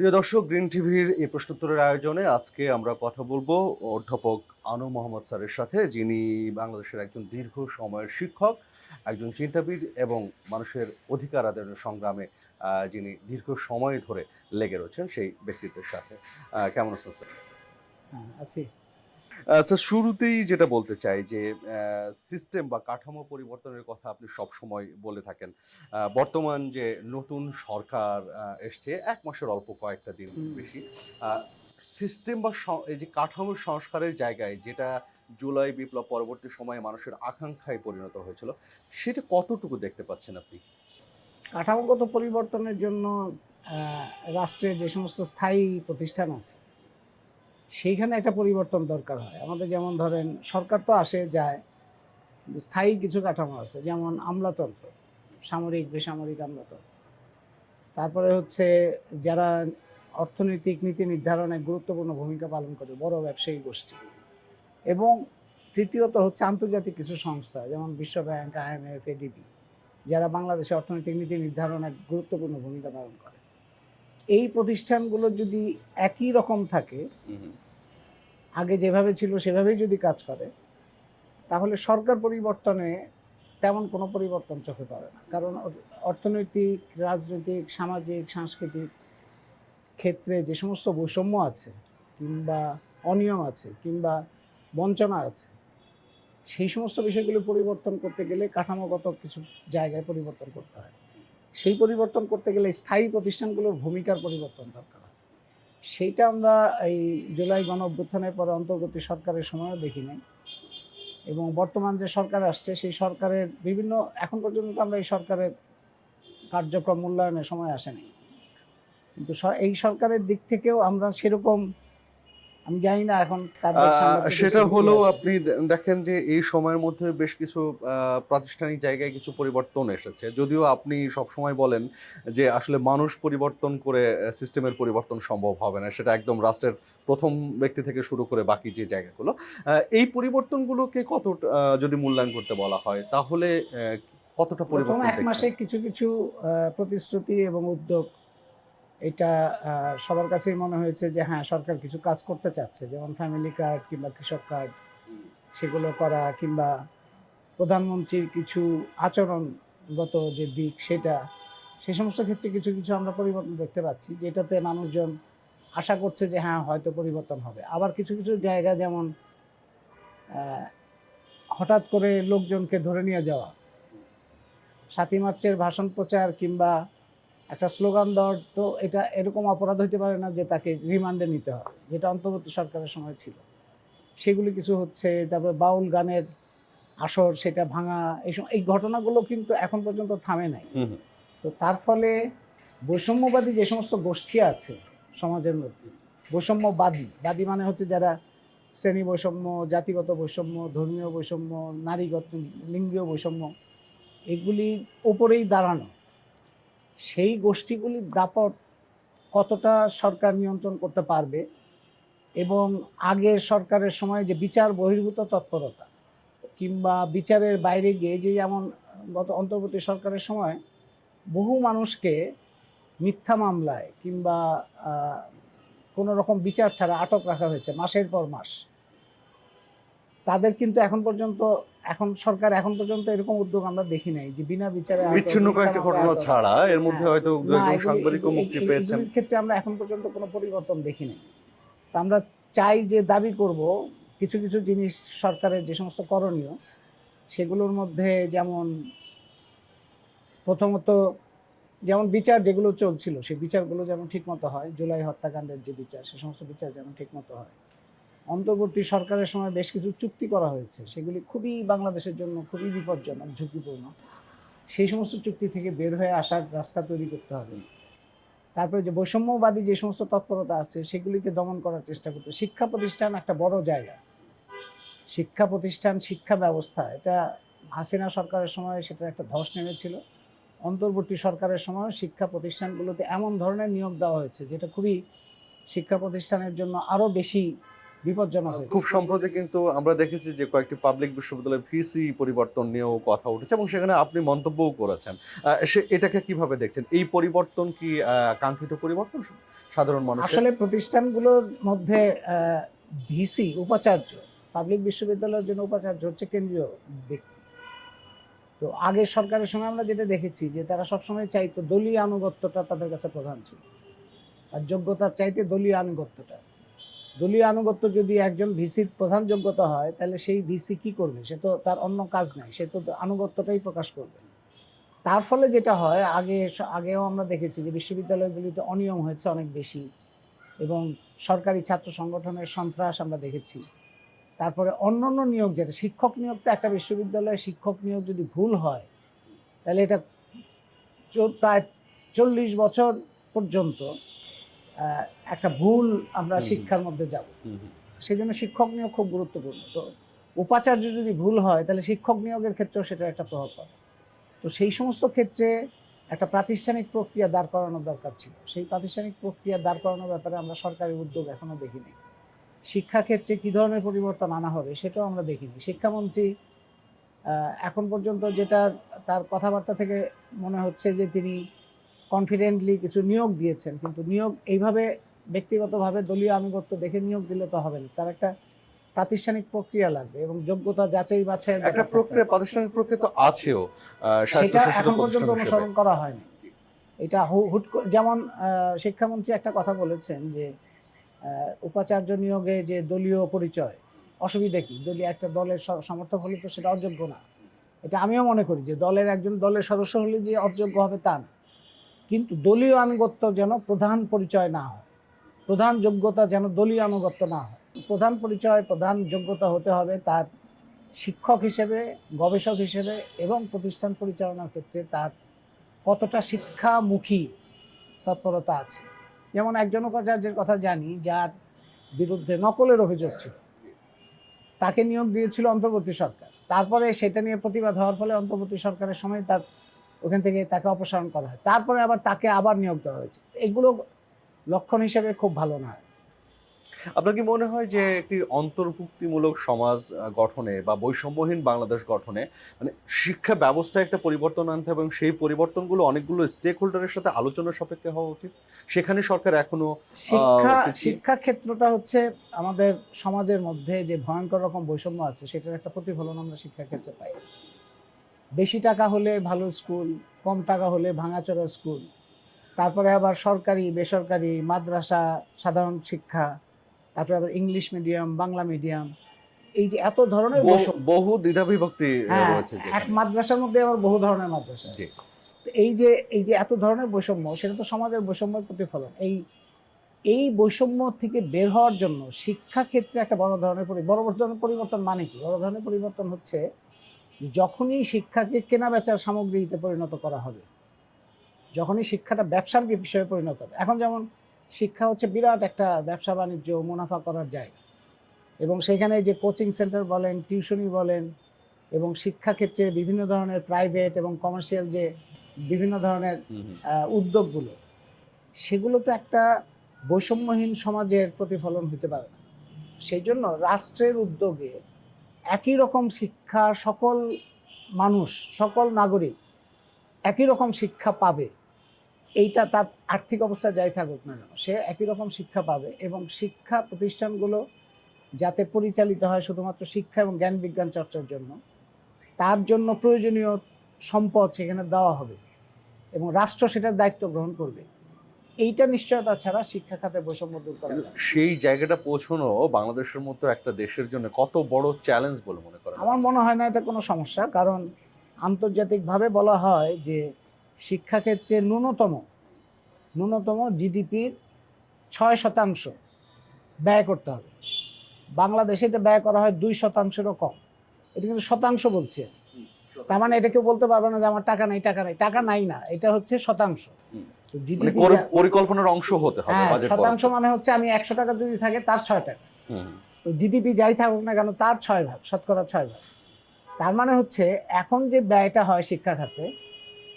প্রিয় দর্শক, গ্রিন টিভির এই প্রশ্নোত্তরের আয়োজনে আজকে আমরা কথা বলবো অধ্যাপক আনু মোহাম্মদ স্যারের সাথে, যিনি বাংলাদেশের একজন দীর্ঘ সময়ের শিক্ষক, একজন চিন্তাবিদ এবং মানুষের অধিকার আদায়ের সংগ্রামে যিনি দীর্ঘ সময় ধরে লেগে রয়েছেন সেই ব্যক্তিত্বের সাথে। কেমন আছেন স্যার? আছি। আচ্ছা, শুরুতেই যেটা বলতে চাই যে সিস্টেম বা কাঠামো পরিবর্তনের কথা আপনি সবসময় বলে থাকেন। বর্তমান যে নতুন সরকার এসছে ১ মাসের অল্প কয়েকটা দিন বেশি। আ সিস্টেম বা এই যে কাঠামোর সংস্কারের জায়গায় যেটা জুলাই বিপ্লব পরবর্তী সময়ে মানুষের আকাঙ্ক্ষায় পরিণত হয়েছিল, সেটা কতটুকু দেখতে পাচ্ছেন আপনি? কাঠামোগত পরিবর্তনের জন্য আ রাষ্ট্রের যে সমস্ত স্থায়ী প্রতিষ্ঠান আছে, সেইখানে একটা পরিবর্তন দরকার হয়। আমাদের যেমন ধরেন সরকার তো আসে যায়, কিন্তু স্থায়ী কিছু কাঠামো আছে, যেমন আমলাতন্ত্র, সামরিক, বেসামরিক আমলাতন্ত্র। তারপরে হচ্ছে যারা অর্থনৈতিক নীতি নির্ধারণে গুরুত্বপূর্ণ ভূমিকা পালন করে, বড় ব্যবসায়ী গোষ্ঠী। এবং তৃতীয়ত হচ্ছে আন্তর্জাতিক কিছু সংস্থা, যেমন বিশ্ব ব্যাংক, IMF, ADB, যারা বাংলাদেশে অর্থনৈতিক নীতি নির্ধারণে গুরুত্বপূর্ণ ভূমিকা পালন করে। এই প্রতিষ্ঠানগুলো যদি একই রকম থাকে, আগে যেভাবে ছিল সেভাবেই যদি কাজ করে, তাহলে সরকার পরিবর্তনে তেমন কোনো পরিবর্তন চোখে পড়ে না। কারণ অর্থনৈতিক, রাজনৈতিক, সামাজিক, সাংস্কৃতিক ক্ষেত্রে যে সমস্ত বৈষম্য আছে, কিংবা অনিয়ম আছে, কিংবা বঞ্চনা আছে, সেই সমস্ত বিষয়গুলো পরিবর্তন করতে গেলে কাঠামোগত কিছু জায়গায় পরিবর্তন করতে হয়। সেই পরিবর্তন করতে গেলে স্থায়ী প্রতিষ্ঠানগুলোর ভূমিকার পরিবর্তন দরকার হয়। সেইটা আমরা এই জুলাই গণঅভ্যুত্থানের পরে অন্তর্বর্তী সরকারের সময়ও দেখি নাই, এবং বর্তমান যে সরকার আসছে সেই সরকারের বিভিন্ন, এখন পর্যন্ত আমরা এই সরকারের কার্যক্রম মূল্যায়নের সময় আসেনি। কিন্তু এই সরকারের দিক থেকেও আমরা সেরকম, আমি জানি না এখন তাদের সেটা হলেও আপনি দেখেন যে এই সময়ের মধ্যে বেশ কিছু প্রাতিষ্ঠানিক জায়গায় কিছু পরিবর্তন এসেছে। যদিও আপনি সবসময় বলেন যে আসলে মানুষ পরিবর্তন করে সিস্টেমের পরিবর্তন সম্ভব হবে না। সেটা একদম রাষ্ট্রের ১ম ব্যক্তি থেকে শুরু করে বাকি যে জায়গাগুলো। এই পরিবর্তনগুলোকে যদি মূল্যায়ন করতে বলা হয়, তাহলে কতটা প্রথম পরিবর্তন ১ মাসে দেখছেন? কিছু কিছু প্রতিশ্রুতি এবং উদ্যোগ, এটা সবার কাছেই মনে হয়েছে যে হ্যাঁ, সরকার কিছু কাজ করতে চাচ্ছে, যেমন ফ্যামিলি কার্ড কিংবা কৃষক কার্ড, সেগুলো করা, কিংবা প্রধানমন্ত্রীর কিছু আচরণগত যে দিক, সেটা, সেই সমস্ত ক্ষেত্রে কিছু কিছু আমরা পরিবর্তন দেখতে পাচ্ছি, যেটাতে মানুষজন আশা করছে যে হ্যাঁ, হয়তো পরিবর্তন হবে। আবার কিছু কিছু জায়গা, যেমন হঠাৎ করে লোকজনকে ধরে নিয়ে যাওয়া, ৭ই মার্চের ভাষণ প্রচার কিংবা একটা স্লোগান দেওয়ার, তো এটা এরকম অপরাধ হইতে পারে না যে তাকে রিমান্ডে নিতে হবে, যেটা অন্তর্বর্তী সরকারের সময় ছিল। সেগুলি কিছু হচ্ছে। তারপরে বাউল গানের আসর, সেটা ভাঙা, এই ঘটনাগুলো কিন্তু এখন পর্যন্ত থামে নাই। তো তার ফলে বৈষম্যবাদী যে সমস্ত গোষ্ঠী আছে সমাজের মধ্যে, বাদী মানে হচ্ছে যারা শ্রেণী বৈষম্য, জাতিগত বৈষম্য, ধর্মীয় বৈষম্য, নারীগত, লিঙ্গীয় বৈষম্য, এগুলির ওপরেই দাঁড়ানো, সেই গোষ্ঠীগুলির দাপট কতটা সরকার নিয়ন্ত্রণ করতে পারবে, এবং আগের সরকারের সময় যে বিচার বহির্ভূত তৎপরতা কিংবা বিচারের বাইরে গিয়ে, যে যেমন গত অন্তর্বর্তী সরকারের সময় বহু মানুষকে মিথ্যা মামলায় কিংবা কোনো রকম বিচার ছাড়া আটক রাখা হয়েছে মাসের পর মাস। তাদের কিন্তু এখন সরকার এখন পর্যন্ত এরকম উদ্যোগ আমরা দেখি নাই যে বিনা বিচারে বিচ্ছিন্ন কয়েকটা ঘটনা ছাড়া এর মধ্যে হয়তো দুজন সাংবাদিকও মুক্তি পেয়েছেন। এগুলির ক্ষেত্রে আমরা এখন পর্যন্ত কোনো পরিবর্তন দেখি নাই। তা আমরা চাই যে, দাবি করব, কিছু কিছু জিনিস সরকারের যে সমস্ত করণীয়, সেগুলোর মধ্যে যেমন প্রথমত, যেমন বিচার যেগুলো চলছিল সেই বিচারগুলো যেমন ঠিকমতো হয়, জুলাই হত্যাকাণ্ডের যে বিচার, সে সমস্ত বিচার যেন ঠিকমতো হয়। অন্তর্বর্তী সরকারের সময় বেশ কিছু চুক্তি করা হয়েছে, সেগুলি খুবই বাংলাদেশের জন্য খুবই বিপজ্জনক, ঝুঁকিপূর্ণ। সেই সমস্ত চুক্তি থেকে বের হয়ে আসার রাস্তা তৈরি করতে হবে। তারপরে যে বৈষম্যবাদী যে সমস্ত তৎপরতা আছে, সেগুলিকে দমন করার চেষ্টা করতে। শিক্ষা প্রতিষ্ঠান একটা বড় জায়গা, শিক্ষা প্রতিষ্ঠান, শিক্ষা ব্যবস্থা, এটা হাসিনা সরকারের সময় সেটা একটা ধস নেমেছিল। অন্তর্বর্তী সরকারের সময় শিক্ষা প্রতিষ্ঠানগুলোতে এমন ধরনের নিয়োগ দেওয়া হয়েছে, যেটা খুবই শিক্ষা প্রতিষ্ঠানের জন্য আরও বেশি বিপজ্জনক হয়েছে। খুব সম্প্রতি কিন্তু আমরা দেখেছি যে কয়েকটি পাবলিক বিশ্ববিদ্যালয়ের ভিসি পরিবর্তন নিয়েও কথা উঠেছে এবং সেখানে আপনি মন্তব্যও করেছেন। এটাকে কিভাবে দেখছেন? এই পরিবর্তন কি কাঙ্ক্ষিত পরিবর্তন সাধারণ মানুষের? আসলে প্রতিষ্ঠানগুলোর মধ্যে ভিসি উপাচার্য, পাবলিক বিশ্ববিদ্যালয়ের জন্য উপাচার্য হচ্ছে কেন্দ্রীয় ব্যক্তি। তো আগের সরকারের সময় আমরা যেটা দেখেছি যে তারা সবসময় চাইতো দলীয় আনুগত্যটা তাদের কাছে প্রধান ছিল, আর যোগ্যতার চাইতে দলীয় আনুগত্যটা। দলীয় আনুগত্য যদি একজন ভিসির প্রধান যোগ্যতা হয়, তাহলে সেই ভিসি কি করবে? সে তো তার অন্য কাজ নাই, সে তো আনুগত্যটাই প্রকাশ করবে। তার ফলে যেটা হয়, আগেও আমরা দেখেছি যে বিশ্ববিদ্যালয়গুলিতে অনিয়ম হয়েছে অনেক বেশি, এবং সরকারি ছাত্র সংগঠনের সন্ত্রাস আমরা দেখেছি। তারপরে অন্যান্য নিয়োগ, যেটা শিক্ষক নিয়োগ, তো একটা বিশ্ববিদ্যালয়ে শিক্ষক নিয়োগ যদি ভুল হয়, তাহলে এটা প্রায় 40 বছর পর্যন্ত একটা ভুল আমরা শিক্ষার মধ্যে যাব। সেই জন্য শিক্ষক নিয়োগ খুব গুরুত্বপূর্ণ। তো উপাচার্য যদি ভুল হয়, তাহলে শিক্ষক নিয়োগের ক্ষেত্রেও সেটা একটা প্রভাব পড়ে। তো সেই সমস্ত ক্ষেত্রে একটা প্রাতিষ্ঠানিক প্রক্রিয়া দাঁড় করানোর দরকার ছিল। সেই প্রাতিষ্ঠানিক প্রক্রিয়া দাঁড় করানোর ব্যাপারে আমরা সরকারি উদ্যোগ এখনও দেখিনি। শিক্ষাক্ষেত্রে কী ধরনের পরিবর্তন আনা হবে সেটাও আমরা দেখিনি। শিক্ষামন্ত্রী এখন পর্যন্ত যেটা তার কথাবার্তা থেকে মনে হচ্ছে যে তিনি কনফিডেন্টলি কিছু নিয়োগ দিয়েছেন, কিন্তু নিয়োগ এইভাবে ব্যক্তিগতভাবে দলীয় আনুগত্য দেখে নিয়োগ দিলে তো হবে না। তার একটা প্রাতিষ্ঠানিক প্রক্রিয়া লাগবে এবং যোগ্যতা যাচাই বাছাই একটা প্রক্রিয়া, প্রাতিষ্ঠানিক প্রক্রিয়া তো আছেও, সেটা স্বায়ত্তশাসিত এখন পর্যন্ত প্রতিষ্ঠান হিসেবে। অনুসরণ করা হয়নি। এটা হুট যেমন শিক্ষামন্ত্রী একটা কথা বলেছেন যে উপাচার্য নিয়োগে যে দলীয় পরিচয়, অসুবিধা কি? দলীয় একটা দলের সমর্থক হলে তো সেটা অযোগ্য না। এটা আমিও মনে করি যে একজন দলের সদস্য হলে যে অযোগ্য হবে তা না, কিন্তু দলীয় আনুগত্য যেন প্রধান পরিচয় না হয়, প্রধান যোগ্যতা যেন দলীয় আনুগত্য না হয়। প্রধান পরিচয়, প্রধান যোগ্যতা হতে হবে তার শিক্ষক হিসেবে, গবেষক হিসেবে এবং প্রতিষ্ঠান পরিচালনার ক্ষেত্রে তার কতটা শিক্ষামুখী তৎপরতা আছে। যেমন একজন উপাচার্যের কথা জানি, যার বিরুদ্ধে নকলের অভিযোগ ছিল, তাকে নিয়োগ দিয়েছিল অন্তর্বর্তী সরকার। তারপরে সেটা নিয়ে প্রতিবাদ হওয়ার ফলে অন্তর্বর্তী সরকারের সময় ওখান থেকে তাকে অপসারণ করা হয়। তারপরে আবার তাকে আবার নিয়োগ দেওয়া হয়েছে। এগুলো লক্ষণ হিসেবে খুব ভালো নয়। আপনার কি মনে হয় যে একটি অন্তর্ভুক্তিমূলক সমাজ গঠনে বা বৈষম্যহীন বাংলাদেশ গঠনে মানে শিক্ষা ব্যবস্থায় একটা পরিবর্তন আনতে হবে এবং সেই পরিবর্তনগুলো অনেকগুলো স্টেক হোল্ডারের সাথে আলোচনার সাপেক্ষে হওয়া উচিত? সেখানে সরকার এখনো শিক্ষা ক্ষেত্রটা হচ্ছে আমাদের সমাজের মধ্যে যে ভয়ঙ্কর রকম বৈষম্য আছে, সেটার একটা প্রতিফলন আমরা শিক্ষা ক্ষেত্রে পাই। বেশি টাকা হলে ভালো স্কুল, কম টাকা হলে ভাঙাচোরা স্কুল, তারপরে আবার সরকারি, বেসরকারি, মাদ্রাসা, সাধারণ শিক্ষা, তারপরে আবার ইংলিশ মিডিয়াম, বাংলা মিডিয়াম, এই যে এত ধরনের বহু দ্বিধাবিভক্তি রয়েছে। এক মাদ্রাসার মধ্যে আবার বহু ধরনের মাদ্রাসা আছে। এই যে এত ধরনের বৈষম্য, সেটা তো সমাজের বৈষম্যের প্রতিফলন। এই বৈষম্য থেকে বের হওয়ার জন্য শিক্ষা ক্ষেত্রে একটা বড় ধরনের পরিবর্তন মানে কি? বড় ধরনের পরিবর্তন হচ্ছে যখনই শিক্ষাকে কেনাবেচার সামগ্রীতে পরিণত করা হবে, যখনই শিক্ষাটা ব্যবসার বিষয়ে পরিণত হবে। এখন যেমন শিক্ষা হচ্ছে বিরাট একটা ব্যবসা বাণিজ্য, মুনাফা করার জায়গা, এবং সেখানে যে কোচিং সেন্টার বলেন, টিউশনি বলেন, এবং শিক্ষাক্ষেত্রে বিভিন্ন ধরনের প্রাইভেট এবং কমার্শিয়াল যে বিভিন্ন ধরনের উদ্যোগগুলো, সেগুলো তো একটা বৈষম্যহীন সমাজের প্রতিফলন হতে পারে না। সেই জন্য রাষ্ট্রের উদ্যোগে একই রকম শিক্ষা সকল মানুষ, সকল নাগরিক একই রকম শিক্ষা পাবে, এইটা তার আর্থিক অবস্থা যাই থাকুক না কেন, সে একই রকম শিক্ষা পাবে। এবং শিক্ষা প্রতিষ্ঠানগুলো যাতে পরিচালিত হয় শুধুমাত্র শিক্ষা এবং জ্ঞান বিজ্ঞান চর্চার জন্য, তার জন্য প্রয়োজনীয় সম্পদ সেখানে দেওয়া হবে এবং রাষ্ট্র সেটার দায়িত্ব গ্রহণ করবে। এইটা নিশ্চয়তা ছাড়া শিক্ষা খাতে বৈষম্য দূর করা যাবে। সেই জায়গাটা পৌঁছানো বাংলাদেশের মতো একটা দেশের জন্য কত বড় চ্যালেঞ্জ বলে মনে করেন? আমার মনে হয় না এটা কোনো সমস্যা, কারণ আন্তর্জাতিকভাবে বলা হয় যে শিক্ষাক্ষেত্রে ন্যূনতম জিডিপির 6% ব্যয় করতে হবে। বাংলাদেশে এটা ব্যয় করা হয় 2%-রও কম। এটা কিন্তু শতাংশ বলছে, তার মানে এটা কেউ বলতে পারবে না যে আমার টাকা নাই। টাকা নাই না, এটা হচ্ছে শতাংশ। জিডিপি পরিকল্পনার অংশ হতে হবে। শতাংশ মানে হচ্ছে আমি 100 টাকা যদি থাকে তার 6 টাকা। তো জিডিপি যাই থাকুক না কেন তার 6 ভাগ, শতকরা 6 ভাগ। তার মানে হচ্ছে এখন যে ব্যয়টা হয় শিক্ষা খাতে,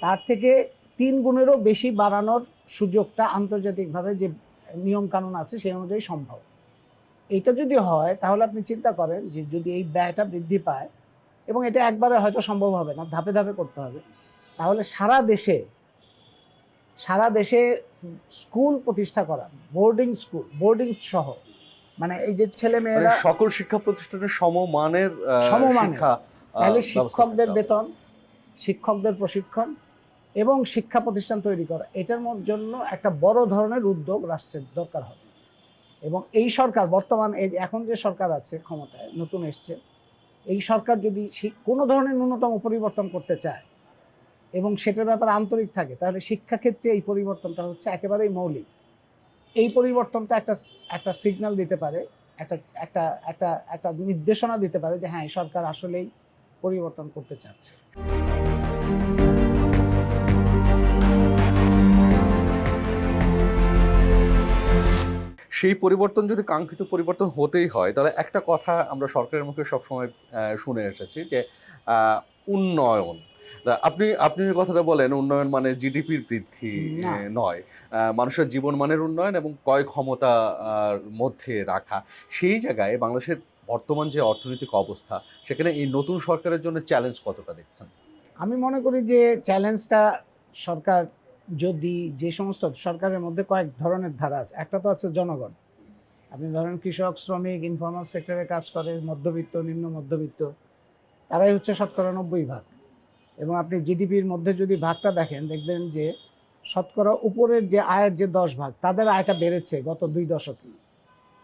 তার থেকে 3 গুণেরও বেশি বাড়ানোর সুযোগটা আন্তর্জাতিকভাবে যে নিয়ম কানুন আছে সেই অনুযায়ী সম্ভব। এটা যদি হয় তাহলে আপনি চিন্তা করেন যে যদি এই ব্যয়টা বৃদ্ধি পায়, এবং এটা একবারে হয়তো সম্ভব হবে না, ধাপে ধাপে করতে হবে, তাহলে সারা দেশে স্কুল প্রতিষ্ঠা করা, বোর্ডিং সহ, মানে এই যে ছেলে মানে মেয়েরা সকল শিক্ষা প্রতিষ্ঠানের সমমানের সমমানের, শিক্ষা তাহলে ব্যবস্থা শিক্ষকদের থাকতে হবে। বেতন, শিক্ষকদের প্রশিক্ষণ এবং শিক্ষা প্রতিষ্ঠান তৈরি করা, এটার জন্য একটা বড় ধরনের উদ্যোগ রাষ্ট্রের দরকার হবে। এবং এই সরকার বর্তমান এই এখন যে সরকার আছে ক্ষমতায় নতুন এসছে, এই সরকার যদি কোনো ধরনের ন্যূনতম পরিবর্তন করতে চায় এবং সেটার ব্যাপারে আন্তরিক থাকে, তাহলে শিক্ষাক্ষেত্রে এই পরিবর্তনটা হচ্ছে একেবারেই মৌলিক। এই পরিবর্তনটা একটা সিগন্যাল দিতে পারে, একটা একটা একটা একটা নির্দেশনা দিতে পারে যে হ্যাঁ, এই সরকার আসলেই পরিবর্তন করতে চাচ্ছে। সেই পরিবর্তন যদি কাঙ্ক্ষিত পরিবর্তন হতেই হয়, তাহলে একটা কথা আমরা সরকারের মুখে সবসময় শুনে এসেছি যে উন্নয়ন। আপনি আপনি এই কথাটা বলেন, উন্নয়ন মানে জিডিপির বৃদ্ধি না, নয়, মানুষের জীবনমানের উন্নয়ন এবং ক্রয় ক্ষমতা মধ্যে রাখা। সেই জায়গায় বাংলাদেশের বর্তমান যে অর্থনৈতিক অবস্থা, সেখানে এই নতুন সরকারের জন্য চ্যালেঞ্জ কতটা দেখছেন? আমি মনে করি যে চ্যালেঞ্জটা, সরকার যদি যে সমস্ত সরকারের মধ্যে কয়েক ধরনের ধারা আছে, একটা তো আছে জনগণ, আপনি ধরেন কৃষক, শ্রমিক, ইনফর্মাল সেক্টরে কাজ করে, মধ্যবিত্ত, নিম্ন মধ্যবিত্ত, তারাই হচ্ছে শতকরা 90%। এবং আপনি জিডিপির মধ্যে যদি ভাগটা দেখেন, দেখবেন যে শতকরা উপরের যে আয়ের যে 10 ভাগ, তাদের আয়টা বেড়েছে গত 2 দশকে।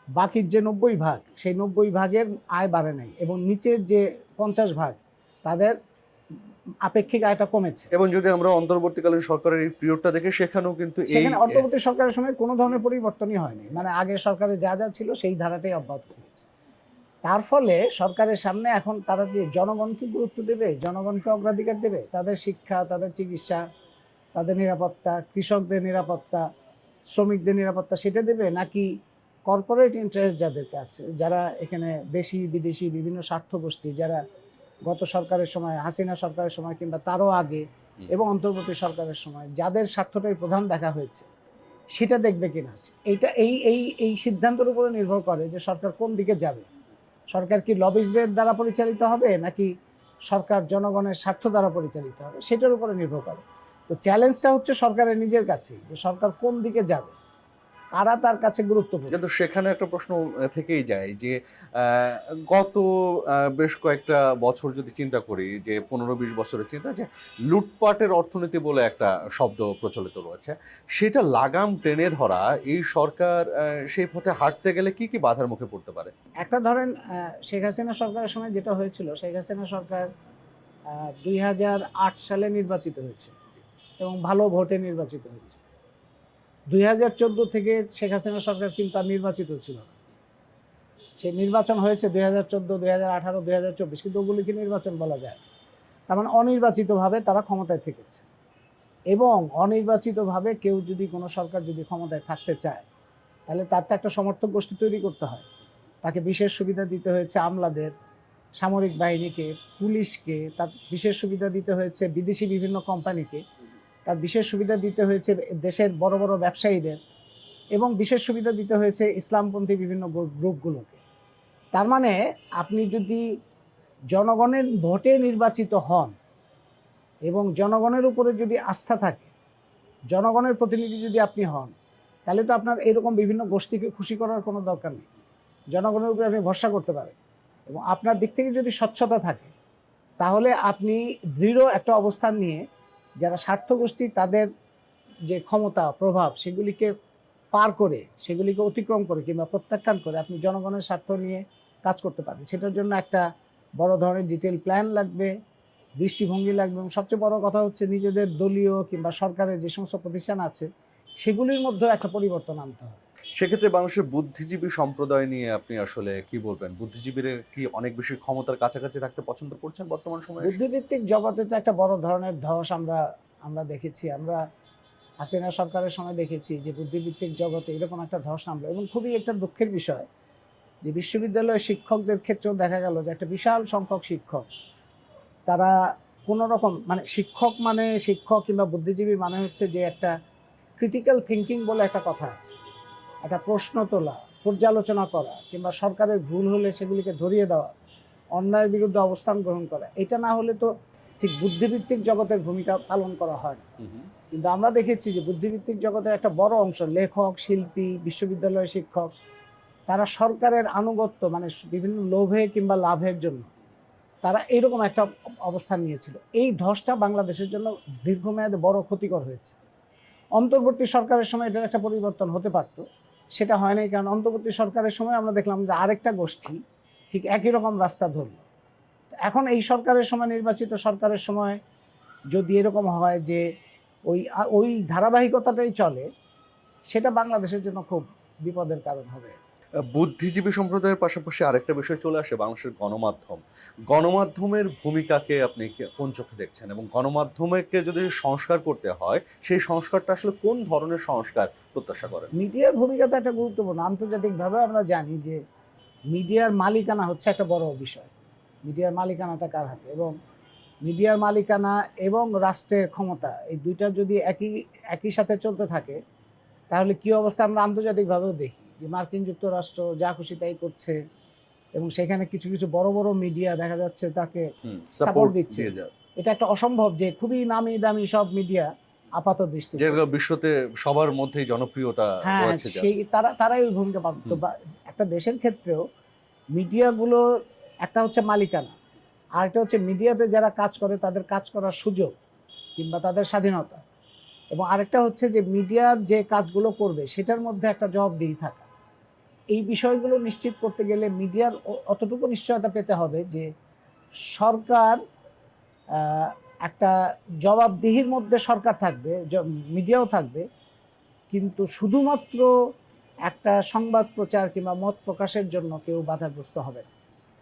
বাকির যে 90 ভাগ, সেই 90 ভাগের আয় বাড়ে নাই, এবং নিচের যে 50 ভাগ, তাদের আপেক্ষিক আয়টা কমেছে। এবং যদি আমরা অন্তর্বর্তীকালীন সরকারের এই পিরিয়ডটা দেখি, সেখানেও কিন্তু এই সেখানে অন্তর্বর্তী সরকারের সময় কোনো ধরনের পরিবর্তনই হয়নি, মানে আগের সরকারে যা যা ছিল সেই ধারাটাই অব্যাহত থেকেছে। তার ফলে সরকারের সামনে এখন তারা যে জনগণকে গুরুত্ব দেবে, জনগণকে অগ্রাধিকার দেবে, তাদের শিক্ষা, তাদের চিকিৎসা, তাদের নিরাপত্তা, কৃষকদের নিরাপত্তা, শ্রমিকদের নিরাপত্তা, সেটা দেবে, নাকি কর্পোরেট ইন্টারেস্ট যাদেরকে আছে, যারা এখানে দেশি বিদেশি বিভিন্ন স্বার্থ গোষ্ঠী, যারা গত সরকারের সময়, হাসিনা সরকারের সময় কিংবা তারও আগে এবং অন্তর্বর্তী সরকারের সময় যাদের স্বার্থটাই প্রধান দেখা হয়েছে, সেটা দেখবে কিনা, এইটা এই এই এই সিদ্ধান্তের উপরে নির্ভর করে যে সরকার কোন দিকে যাবে। সরকার কি লবিস্টদের দ্বারা পরিচালিত হবে, নাকি সরকার জনগণের স্বার্থ দ্বারা পরিচালিত হবে, সেটার উপরে নির্ভর করে। তো চ্যালেঞ্জটা হচ্ছে সরকারের নিজের কাছে, যে সরকার কোন দিকে যাবে, কারা তার কাছে গুরুত্বপূর্ণ। কিন্তু সেখানে একটা প্রশ্ন থেকেই যায় যে গত বেশ কয়েকটা বছর যদি চিন্তা করি, যে 15-20 বছরের চিন্তা, যে লুটপাটের অর্থনীতি বলে একটা শব্দ প্রচলিত রয়েছে, সেটা লাগাম টেনে ধরা এই সরকার সেই পথে হাঁটতে গেলে কি কি বাধার মুখে পড়তে পারে? একটা ধরেন শেখ হাসিনা সরকারের সময় যেটা হয়েছিল, শেখ হাসিনা সরকার 2008 সালে নির্বাচিত হয়েছে এবং ভালো ভোটে নির্বাচিত হয়েছে। 2014 থেকে শেখ হাসিনা সরকার কিন্তু আর নির্বাচিত ছিল না। সে নির্বাচন হয়েছে 2014, 2018, 2024, কিন্তু ওগুলিকে নির্বাচন বলা যায় না। তার মানে অনির্বাচিতভাবে তারা ক্ষমতায় থেকেছে। এবং অনির্বাচিতভাবে কেউ যদি, কোনো সরকার যদি ক্ষমতায় থাকতে চায়, তাহলে তার তো একটা সমর্থক গোষ্ঠী তৈরি করতে হয়। তাকে বিশেষ সুবিধা দিতে হয়েছে আমলাদের, সামরিক বাহিনীকে, পুলিশকে, তার বিশেষ সুবিধা দিতে হয়েছে বিদেশি বিভিন্ন কোম্পানিকে, তার বিশেষ সুবিধা দিতে হয়েছে দেশের বড় বড় ব্যবসায়ীদের, এবং বিশেষ সুবিধা দিতে হয়েছে ইসলামপন্থী বিভিন্ন গ্রুপগুলোকে। তার মানে আপনি যদি জনগণের ভোটে নির্বাচিত হন এবং জনগণের উপরে যদি আস্থা থাকে, জনগণের প্রতিনিধি যদি আপনি হন, তাহলে তো আপনার এরকম বিভিন্ন গোষ্ঠীকে খুশি করার কোনো দরকার নেই। জনগণের উপরে আপনি ভরসা করতে পারেন, এবং আপনার দিক থেকে যদি স্বচ্ছতা থাকে, তাহলে আপনি দৃঢ় একটা অবস্থান নিয়ে যারা স্বার্থ গোষ্ঠী, তাদের যে ক্ষমতা, প্রভাব, সেগুলিকে পার করে, সেগুলিকে অতিক্রম করে কিংবা প্রত্যাখ্যান করে আপনি জনগণের স্বার্থ নিয়ে কাজ করতে পারেন। সেটার জন্য একটা বড় ধরনের ডিটেল প্ল্যান লাগবে, দৃষ্টিভঙ্গি লাগবে, এবং সবচেয়ে বড় কথা হচ্ছে নিজেদের দলীয় কিংবা সরকারের যে সমস্ত প্রতিষ্ঠান আছে, সেগুলির মধ্যেও একটা পরিবর্তন আনতে হবে। সেক্ষেত্রে বাংলাদেশের বুদ্ধিজীবী সম্প্রদায় নিয়ে আপনি আসলে কি বলবেন? বুদ্ধিজীবীরা কি অনেক বেশি ক্ষমতার কাছাকাছি থাকতে পছন্দ করছেন বর্তমান সময়ে? বুদ্ধিভিত্তিক জগতে তো একটা বড় ধরনের ধস আমরা দেখেছি। আমরা হাসিনা সরকারের সময় দেখেছি যে বুদ্ধিভিত্তিক জগতে এরকম একটা ধস নামলো, এবং খুবই একটা দুঃখের বিষয় যে বিশ্ববিদ্যালয়ের শিক্ষকদের ক্ষেত্রেও দেখা গেল যে একটা বিশাল সংখ্যক শিক্ষক, তারা কোনো রকম, মানে শিক্ষক কিংবা বুদ্ধিজীবী মানে হচ্ছে যে একটা ক্রিটিক্যাল থিঙ্কিং বলে একটা কথা আছে, একটা প্রশ্ন তোলা, পর্যালোচনা করা কিংবা সরকারের ভুল হলে সেগুলিকে ধরিয়ে দেওয়া, অন্যায়ের বিরুদ্ধে অবস্থান গ্রহণ করা, এটা না হলে তো ঠিক বুদ্ধিভিত্তিক জগতের ভূমিকা পালন করা হয় না। কিন্তু আমরা দেখেছি যে বুদ্ধিভিত্তিক জগতের একটা বড় অংশ, লেখক, শিল্পী, বিশ্ববিদ্যালয়ের শিক্ষক, তারা সরকারের আনুগত্য মানে বিভিন্ন লোভে কিংবা লাভের জন্য তারা এইরকম একটা অবস্থান নিয়েছিল। এই ধসটা বাংলাদেশের জন্য দীর্ঘমেয়াদে বড় ক্ষতিকর হয়েছে। অন্তর্বর্তী সরকারের সময় এটার একটা পরিবর্তন হতে পারত, সেটা হয় নাই। কারণ অন্তর্বর্তী সরকারের সময় আমরা দেখলাম যে আরেকটা গোষ্ঠী ঠিক একই রকম রাস্তা ধরল। এখন এই সরকারের সময়, নির্বাচিত সরকারের সময় যদি এরকম হয় যে ওই ধারাবাহিকতাটাই চলে, সেটা বাংলাদেশের জন্য খুব বিপদের কারণ হবে। বুদ্ধিজীবী সম্প্রদায়ের পাশাপাশি আরেকটা বিষয় চলে আসে, বাংলাদেশের গণমাধ্যম। গণমাধ্যমের ভূমিকাকে আপনি কোন চোখে দেখছেন, এবং গণমাধ্যমকে যদি সংস্কার করতে হয় সেই সংস্কারটা আসলে কোন ধরনের সংস্কার প্রত্যাশা করেন? মিডিয়ার ভূমিকা তো একটা গুরুত্বপূর্ণ। আন্তর্জাতিকভাবে আমরা জানি যে মিডিয়ার মালিকানা হচ্ছে একটা বড় বিষয়। মিডিয়ার মালিকানাটা কার হাতে, এবং মিডিয়ার মালিকানা এবং রাষ্ট্রের ক্ষমতা, এই দুইটা যদি একই সাথে চলতে থাকে, তাহলে কি অবস্থা আমরা আন্তর্জাতিকভাবেও দেখি যে মার্কিন যুক্তরাষ্ট্র যা খুশি তাই করছে, এবং সেখানে কিছু কিছু বড় বড় মিডিয়া দেখা যাচ্ছে তাকে সাপোর্ট দিচ্ছে। এটা একটা অসম্ভব যে খুবই নামি দামি সব মিডিয়া আপাত দৃষ্টি, যেগুলো বিশ্বতে সবার মধ্যেই জনপ্রিয়তা রয়েছে, সেই তারাই ওই ভূমিকা পালন। তো একটা দেশের ক্ষেত্রেও মিডিয়াগুলো একটা হচ্ছে মালিকানা, আর একটা হচ্ছে মিডিয়াতে যারা কাজ করে তাদের কাজ করার সুযোগ কিংবা তাদের স্বাধীনতা, এবং আরেকটা হচ্ছে যে মিডিয়ার যে কাজগুলো করবে সেটার মধ্যে একটা জবাবদিহি থাকা। এই বিষয়গুলো নিশ্চিত করতে গেলে মিডিয়ার অতটুকু নিশ্চয়তা পেতে হবে যে সরকার একটা জবাবদিহির মধ্যে সরকার থাকবে, মিডিয়াও থাকবে, কিন্তু শুধুমাত্র একটা সংবাদ প্রচার কিংবা মত প্রকাশের জন্য কেউ বাধাগ্রস্ত হবে না।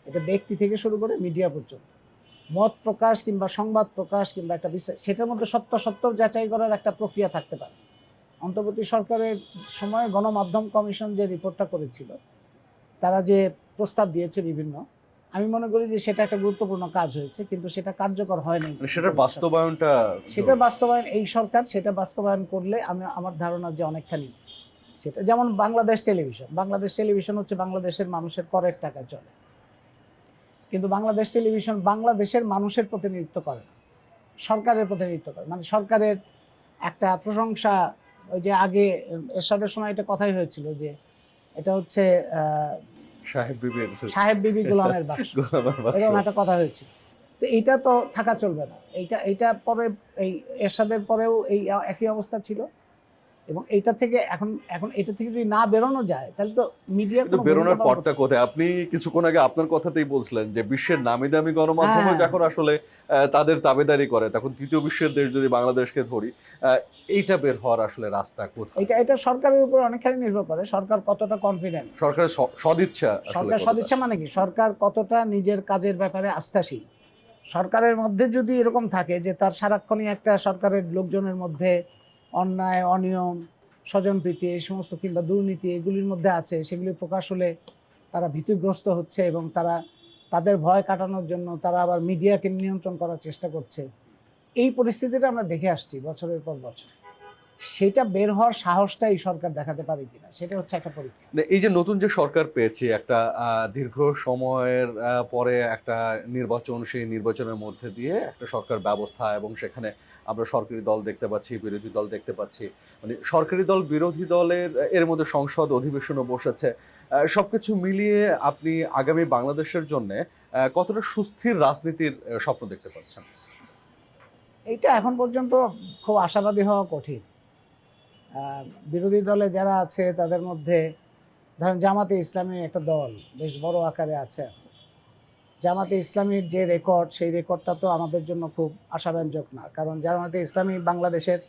এটা ব্যক্তি থেকে শুরু করে মিডিয়া পর্যন্ত মত প্রকাশ কিংবা সংবাদ প্রকাশ কিংবা একটা বিষয়, সেটার মধ্যে সত্য যাচাই করার একটা প্রক্রিয়া থাকতে পারে। অন্তর্বর্তী সরকারের সময়ে গণমাধ্যম কমিশন যে রিপোর্টটা করেছিল, তারা যে প্রস্তাব দিয়েছে বিভিন্ন, আমি মনে করি যে সেটা একটা গুরুত্বপূর্ণ কাজ হয়েছে, কিন্তু সেটা কার্যকর হয়নি। সেটার বাস্তবায়ন এই সরকার সেটা বাস্তবায়ন করলে আমার ধারণা যে অনেকখানি সেটা, যেমন বাংলাদেশ টেলিভিশন হচ্ছে বাংলাদেশের মানুষের করের টাকা চলে, কিন্তু বাংলাদেশ টেলিভিশন বাংলাদেশের মানুষের প্রতিনিধিত্ব করে না, সরকারের প্রতিনিধিত্ব করে। মানে সরকারের একটা প্রশংসা, ওই যে আগে এরশাদের সময় এটা কথাই হয়েছিল যে এটা হচ্ছে সাহেব বিবি গোলামের বাক্স, এরকম একটা কথা হয়েছিল। তো এইটা তো থাকা চলবে না। এইটা পরে এই এরশাদের পরেও এই একই অবস্থা ছিল, এবং এইটা থেকে এখন এটা থেকে যদি না বেরোনো যায় তাহলে তো মিডিয়া বেরোনোর পথটা কোথায়? আপনি কিছুক্ষণ আগে আপনার কথাতেই বলছিলেন যে বিশ্বের নামি দামি গণমাধ্যম যখন আসলে তাদের তাবেদারি করে, তখন তৃতীয় বিশ্বের দেশ যদি বাংলাদেশকে ধরি, এইটা বের হওয়ার আসলে রাস্তা কোথায়? এটা সরকারের উপর অনেকখানি নির্ভর করে, সরকার কতটা কনফিডেন্ট, সরকারের সদিচ্ছা। সদিচ্ছা মানে কি, সরকার কতটা নিজের কাজের ব্যাপারে আস্থাশীল। সরকারের মধ্যে যদি এরকম থাকে যে তার সারাক্ষণই একটা সরকারের লোকজনের মধ্যে অন্যায়, অনিয়ম, স্বজনপ্রীতি, এই সমস্ত কিংবা দুর্নীতি এগুলির মধ্যে আছে, সেগুলি প্রকাশ হলে তারা ভীতিগ্রস্ত হচ্ছে এবং তাদের ভয় কাটানোর জন্য তারা আবার মিডিয়াকে নিয়ন্ত্রণ করার চেষ্টা করছে, এই পরিস্থিতিটা আমরা দেখে আসছি বছরের পর বছর। সেটা বের হওয়ার সাহসটা এই সরকার দেখাতে পারে কিনা, সেটা হচ্ছে একটা পরীক্ষা। এই যে নতুন যে সরকার পেয়েছে, একটা দীর্ঘ সময়ের পরে একটা নির্বাচন, সেই নির্বাচনের মধ্যে দিয়ে একটা সরকার ব্যবস্থা, এবং সেখানে আমরা সরকারি দল দেখতে পাচ্ছি, বিরোধী দল দেখতে পাচ্ছি, মানে সরকারি দল বিরোধী দলের এর মধ্যে সংসদ অধিবেশনও বসেছে। সবকিছু মিলিয়ে আপনি আগামী বাংলাদেশের জন্য কতটা সুস্থির রাজনীতির স্বপ্ন দেখতে পাচ্ছেন? এইটা এখন পর্যন্ত খুব আশাবাদী হওয়া কঠিন। বিরোধী দলে যারা আছে তাদের মধ্যে ধরেন জামাতে ইসলামী একটা দল বেশ বড় আকারে আছে। জামাতে ইসলামীর যে রেকর্ড, সেই রেকর্ডটা তো আমাদের জন্য খুব আশাব্যঞ্জক না, কারণ জামাতে ইসলামী বাংলাদেশের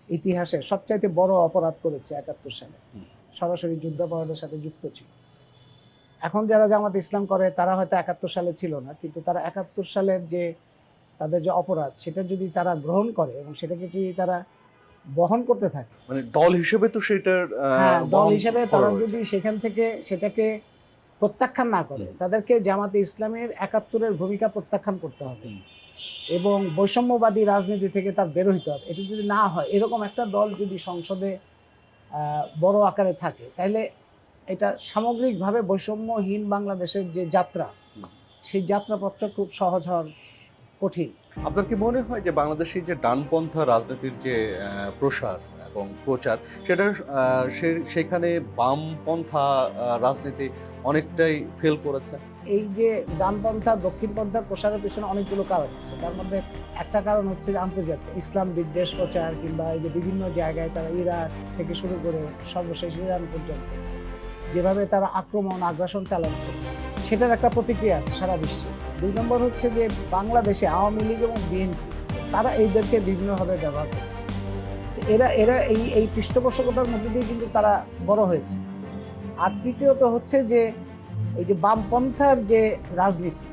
ইতিহাসে সবচাইতে বড় অপরাধ করেছে ৭১ সালে, সরাসরি যুদ্ধাপরাধের সাথে যুক্ত ছিল। এখন যারা জামাতে ইসলাম করে তারা হয়তো ৭১ সালে ছিল না, কিন্তু তারা ৭১ সালের যে তাদের যে অপরাধ সেটা যদি তারা গ্রহণ করে এবং সেটাকে যদি তারা বহন করতে থাকে, মানে দল হিসেবে তো সেটার দল হিসেবে তারা যদি সেখান থেকে সেটাকে প্রত্যাখ্যান না করে, তাদেরকে জামাতে ইসলামের ৭১-এর ভূমিকা প্রত্যাখ্যান করতে হবে এবং বৈষম্যবাদী রাজনীতি থেকে তার বের হইতে হবে। এটা যদি না হয়, এরকম একটা দল যদি সংসদে বড় আকারে থাকে, তাহলে এটা সামগ্রিকভাবে বৈষম্যহীন বাংলাদেশের যে যাত্রা, সেই যাত্রাপথটা খুব সহজ হওয়ার কঠিন। আপনার কি মনে হয় যে বাংলাদেশের যে ডানপন্থা রাজনীতির যে প্রসার এবং প্রচার, সেটা সেখানে বামপন্থা রাজনীতি অনেকটাই ফেল করেছে? এই যে ডানপন্থা দক্ষিণপন্থার প্রসারের পেছনে অনেকগুলো কারণ আছে। তার মধ্যে একটা কারণ হচ্ছে যে আন্তর্জাতিক ইসলাম বিদ্বেষ প্রচার, কিংবা এই যে বিভিন্ন জায়গায় তারা ইরাক থেকে শুরু করে সর্বশেষ ইরান পর্যন্ত যেভাবে তারা আক্রমণ আগ্রাসন চালাচ্ছে, সেটার একটা প্রতিক্রিয়া আছে সারা বিশ্বে। 2 নম্বর হচ্ছে যে বাংলাদেশে আওয়ামী লীগ এবং বিএনপি তারা এইদেরকে বিভিন্নভাবে ব্যবহার করছে। তো এরা এরা এই পৃষ্ঠপোষকতার মধ্যে দিয়ে কিন্তু তারা বড় হয়েছে। আর তৃতীয়ত হচ্ছে যে এই যে বামপন্থার যে রাজনীতি,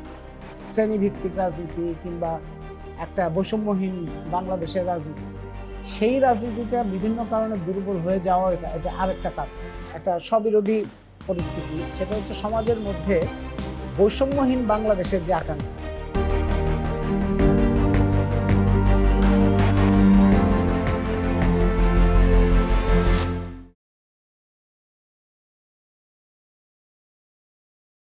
শ্রেণীভিত্তিক রাজনীতি কিংবা একটা বৈষম্যহীন বাংলাদেশের রাজনীতি, সেই রাজনীতিটা বিভিন্ন কারণে দুর্বল হয়ে যাওয়া, এটা আরেকটা কারণ। একটা স্ববিরোধী পরিস্থিতি, সেটা হচ্ছে সমাজের মধ্যে বৈষম্যহীন বাংলাদেশের যে আকাঙ্ক্ষা,